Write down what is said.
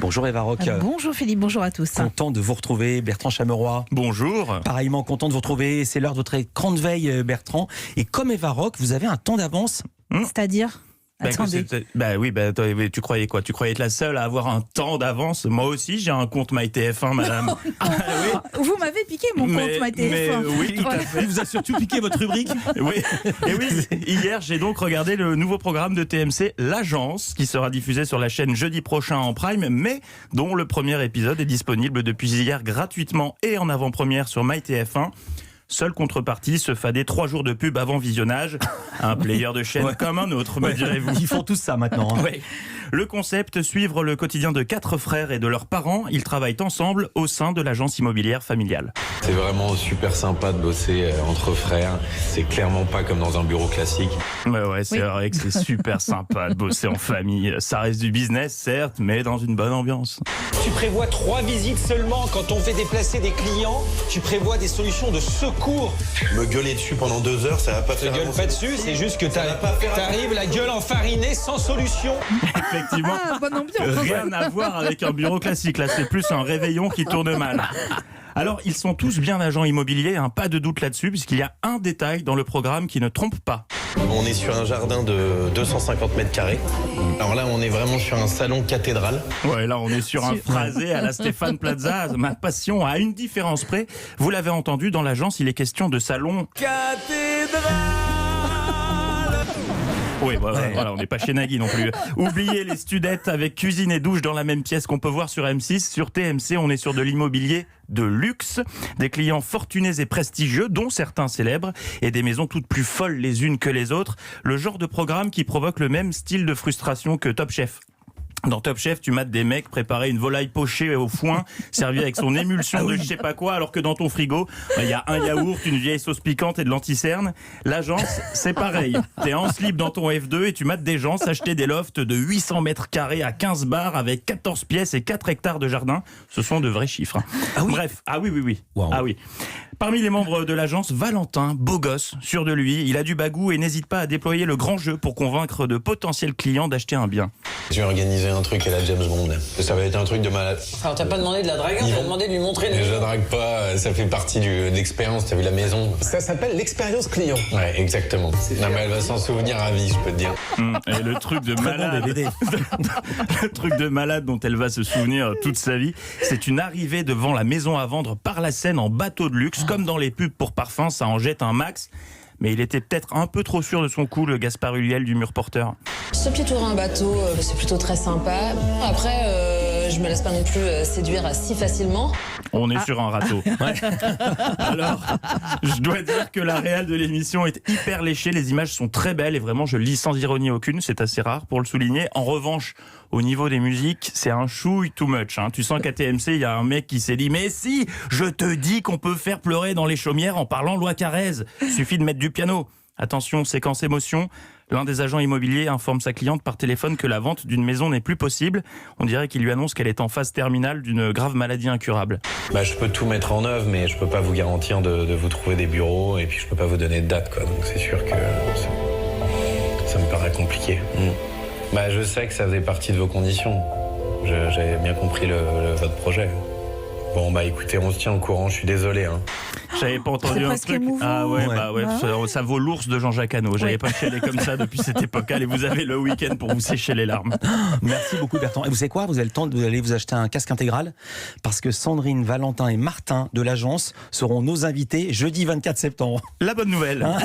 Bonjour Eva Rock. Bonjour Philippe, bonjour à tous. Content de vous retrouver, Bertrand Chameroy. Bonjour. Pareillement content de vous retrouver, c'est l'heure de votre écran de veille, Bertrand. Et comme Eva Rock, vous avez un temps d'avance. C'est-à-dire attendez. Tu croyais quoi? Tu croyais être la seule à avoir un temps d'avance? Moi aussi, j'ai un compte MyTF1, madame. Vous m'avez piqué mon compte MyTF1. Oui, tout à fait. Il vous a surtout piqué votre rubrique. Oui. Et oui, hier, j'ai donc regardé le nouveau programme de TMC, L'Agence, qui sera diffusé sur la chaîne jeudi prochain en Prime, mais dont le premier épisode est disponible depuis hier gratuitement et en avant-première sur MyTF1. Seule contrepartie, se fader 3 jours de pub avant visionnage. Un player de chaîne comme un autre, me direz-vous. Ils font tous ça maintenant. Hein. Oui. Le concept, suivre le quotidien de 4 frères et de leurs parents. Ils travaillent ensemble au sein de l'agence immobilière familiale. C'est vraiment super sympa de bosser entre frères. C'est clairement pas comme dans un bureau classique. Ouais, c'est vrai que c'est super sympa de bosser en famille. Ça reste du business, certes, mais dans une bonne ambiance. Tu prévois 3 visites seulement quand on fait déplacer des clients. Tu prévois des solutions de secours. Me gueuler dessus pendant 2 heures, ça va pas faire. Ne gueule pas dessus, c'est juste que t'arrives la gueule enfarinée sans solution. Effectivement, Bonne ambiance. rien à voir avec un bureau classique. Là, c'est plus un réveillon qui tourne mal. Alors, ils sont tous bien agents immobiliers, hein, pas de doute là-dessus, puisqu'il y a un détail dans le programme qui ne trompe pas. On est sur un jardin de 250 mètres carrés. Alors là, on est vraiment sur un salon cathédrale. Ouais, là, on est sur un phrasé à la Stéphane Plaza. Ma passion, à une différence près. Vous l'avez entendu, dans l'agence, il est question de salon cathédrale. Oui, voilà, on n'est pas chez Nagui non plus. Oubliez les studettes avec cuisine et douche dans la même pièce qu'on peut voir sur M6. Sur TMC, on est sur de l'immobilier de luxe, des clients fortunés et prestigieux, dont certains célèbres, et des maisons toutes plus folles les unes que les autres. Le genre de programme qui provoque le même style de frustration que Top Chef. Dans Top Chef, tu mates des mecs préparer une volaille pochée au foin, servie avec son émulsion de je sais pas quoi, alors que dans ton frigo, il y a un yaourt, une vieille sauce piquante et de l'anticerne. L'agence, c'est pareil. T'es en slip dans ton F2 et tu mates des gens s'acheter des lofts de 800 mètres carrés à 15 bars avec 14 pièces et 4 hectares de jardin. Ce sont de vrais chiffres. Ah oui. Bref, oui. Wow. Ah oui. Parmi les membres de l'agence, Valentin, beau gosse, sûr de lui, il a du bagou et n'hésite pas à déployer le grand jeu pour convaincre de potentiels clients d'acheter un bien. Je vais organiser un truc à la James Bond. Ça va être un truc de malade. Alors t'as pas demandé de la draguer, t'as demandé de lui montrer Mais je la drague pas, ça fait partie de l'expérience. T'as vu la maison? Ça s'appelle l'expérience client. Ouais, exactement. Non mais elle va s'en souvenir à vie, je peux te dire. Et le truc de Très bon malade, DVD. le truc de malade dont elle va se souvenir toute sa vie, c'est une arrivée devant la maison à vendre par la Seine en bateau de luxe, comme dans les pubs pour parfum, ça en jette un max. Mais il était peut-être un peu trop sûr de son coup, le Gaspard Ulliel du mur porteur. Ce petit tour en bateau, c'est plutôt très sympa. Après, je me laisse pas non plus séduire si facilement. On est sur un râteau. Ouais. Alors, je dois dire que la réal de l'émission est hyper léchée. Les images sont très belles et vraiment, je lis sans ironie aucune. C'est assez rare pour le souligner. En revanche, au niveau des musiques, c'est un chouille too much. Hein. Tu sens qu'à TMC, il y a un mec qui s'est dit « Mais si, je te dis qu'on peut faire pleurer dans les chaumières en parlant loi Carrez. Suffit de mettre du piano. » Attention, séquence émotion. L'un des agents immobiliers informe sa cliente par téléphone que la vente d'une maison n'est plus possible. On dirait qu'il lui annonce qu'elle est en phase terminale d'une grave maladie incurable. Bah je peux tout mettre en œuvre, mais je peux pas vous garantir de vous trouver des bureaux, et puis je peux pas vous donner de date, quoi. Donc c'est sûr que ça me paraît compliqué. Bah je sais que ça faisait partie de vos conditions. J'avais bien compris votre projet. Bon bah écoutez, on se tient au courant, je suis désolé. Hein. J'avais pas entendu un presque truc. émouvant. Ah ouais. Ça vaut l'ours de Jean-Jacques Hano. J'avais pas chialé comme ça depuis cette époque. Allez, vous avez le week-end pour vous sécher les larmes. Merci beaucoup Bertrand. Et vous savez quoi? Vous avez le temps d'aller vous acheter un casque intégral parce que Sandrine, Valentin et Martin de l'agence seront nos invités jeudi 24 septembre. La bonne nouvelle. Hein